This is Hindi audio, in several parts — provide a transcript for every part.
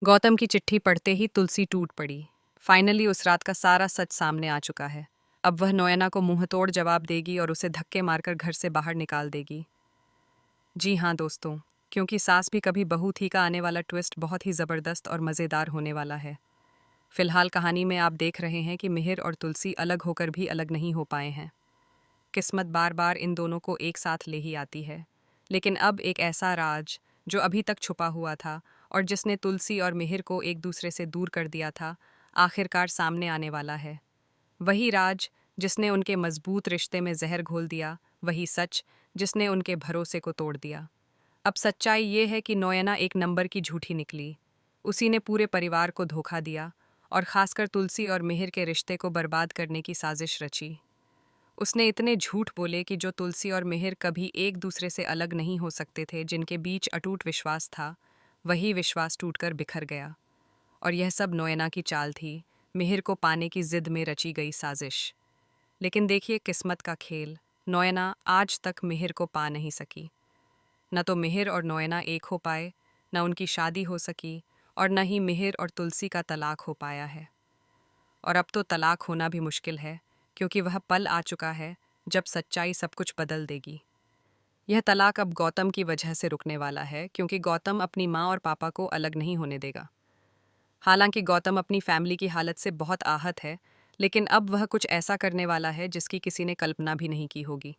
गौतम की चिट्ठी पढ़ते ही तुलसी टूट पड़ी। फाइनली उस रात का सारा सच सामने आ चुका है। अब वह नोयना को मुंहतोड़ जवाब देगी और उसे धक्के मारकर घर से बाहर निकाल देगी। जी हाँ दोस्तों, क्योंकि सास भी कभी बहू थी का आने वाला ट्विस्ट बहुत ही ज़बरदस्त और मज़ेदार होने वाला है। फिलहाल कहानी में आप देख रहे हैं कि मिहिर और तुलसी अलग होकर भी अलग नहीं हो पाए हैं। किस्मत बार बार इन दोनों को एक साथ ले ही आती है, लेकिन अब एक ऐसा राज जो अभी तक छुपा हुआ था और जिसने तुलसी और मिहिर को एक दूसरे से दूर कर दिया था, आखिरकार सामने आने वाला है। वही राज जिसने उनके मजबूत रिश्ते में जहर घोल दिया, वही सच जिसने उनके भरोसे को तोड़ दिया। अब सच्चाई ये है कि नोयना एक नंबर की झूठी निकली। उसी ने पूरे परिवार को धोखा दिया और खासकर तुलसी और मिहिर के रिश्ते को बर्बाद करने की साजिश रची। उसने इतने झूठ बोले कि जो तुलसी और मिहिर कभी एक दूसरे से अलग नहीं हो सकते थे, जिनके बीच अटूट विश्वास था, वही विश्वास टूटकर बिखर गया। और यह सब नोयना की चाल थी, मिहिर को पाने की जिद में रची गई साजिश। लेकिन देखिए किस्मत का खेल, नोयना आज तक मिहिर को पा नहीं सकी। न तो मिहिर और नोयना एक हो पाए, न उनकी शादी हो सकी, और न ही मिहिर और तुलसी का तलाक हो पाया है। और अब तो तलाक होना भी मुश्किल है, क्योंकि वह पल आ चुका है जब सच्चाई सब कुछ बदल देगी। यह तलाक अब गौतम की वजह से रुकने वाला है, क्योंकि गौतम अपनी माँ और पापा को अलग नहीं होने देगा। हालांकि गौतम अपनी फैमिली की हालत से बहुत आहत है, लेकिन अब वह कुछ ऐसा करने वाला है जिसकी किसी ने कल्पना भी नहीं की होगी।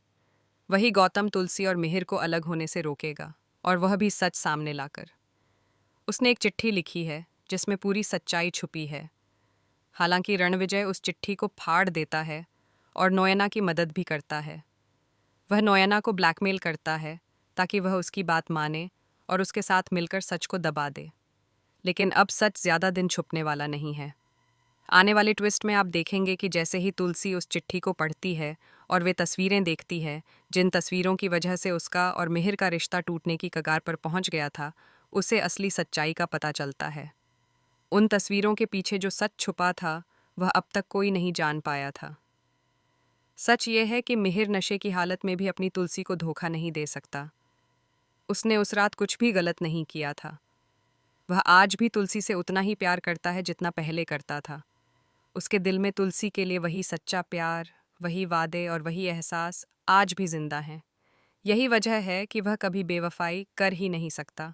वही गौतम तुलसी और मिहिर को अलग होने से रोकेगा, और वह भी सच सामने लाकर। उसने एक चिट्ठी लिखी है जिसमें पूरी सच्चाई छुपी है। हालांकि रणविजय उस चिट्ठी को फाड़ देता है और नोयना की मदद भी करता है। वह नोयना को ब्लैकमेल करता है ताकि वह उसकी बात माने और उसके साथ मिलकर सच को दबा दे। लेकिन अब सच ज़्यादा दिन छुपने वाला नहीं है। आने वाले ट्विस्ट में आप देखेंगे कि जैसे ही तुलसी उस चिट्ठी को पढ़ती है और वे तस्वीरें देखती है, जिन तस्वीरों की वजह से उसका और मिहिर का रिश्ता टूटने की कगार पर पहुंच गया था, उसे असली सच्चाई का पता चलता है। उन तस्वीरों के पीछे जो सच छुपा था, वह अब तक कोई नहीं जान पाया था। सच ये है कि मिहिर नशे की हालत में भी अपनी तुलसी को धोखा नहीं दे सकता। उसने उस रात कुछ भी गलत नहीं किया था। वह आज भी तुलसी से उतना ही प्यार करता है जितना पहले करता था। उसके दिल में तुलसी के लिए वही सच्चा प्यार, वही वादे और वही एहसास आज भी जिंदा हैं। यही वजह है कि वह कभी बेवफाई कर ही नहीं सकता।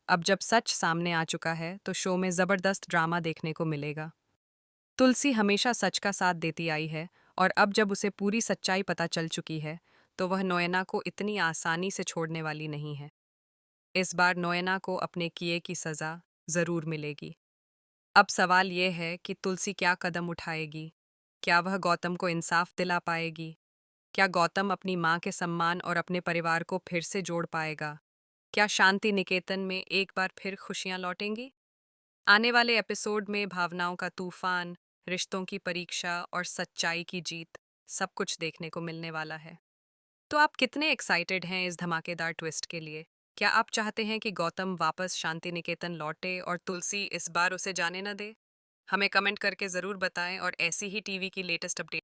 अब जब सच सामने आ चुका है तो शो में ज़बरदस्त ड्रामा देखने को मिलेगा। तुलसी हमेशा सच का साथ देती आई है, और अब जब उसे पूरी सच्चाई पता चल चुकी है, तो वह नोयना को इतनी आसानी से छोड़ने वाली नहीं है। इस बार नोयना को अपने किए की सज़ा ज़रूर मिलेगी। अब सवाल ये है कि तुलसी क्या कदम उठाएगी। क्या वह गौतम को इंसाफ दिला पाएगी? क्या गौतम अपनी माँ के सम्मान और अपने परिवार को फिर से जोड़ पाएगा? क्या शांति निकेतन में एक बार फिर खुशियाँ लौटेंगी? आने वाले एपिसोड में भावनाओं का तूफान, रिश्तों की परीक्षा और सच्चाई की जीत, सब कुछ देखने को मिलने वाला है। तो आप कितने एक्साइटेड हैं इस धमाकेदार ट्विस्ट के लिए? क्या आप चाहते हैं कि गौतम वापस शांति निकेतन लौटे और तुलसी इस बार उसे जाने न दे? हमें कमेंट करके ज़रूर बताएं, और ऐसी ही टीवी की लेटेस्ट अपडेट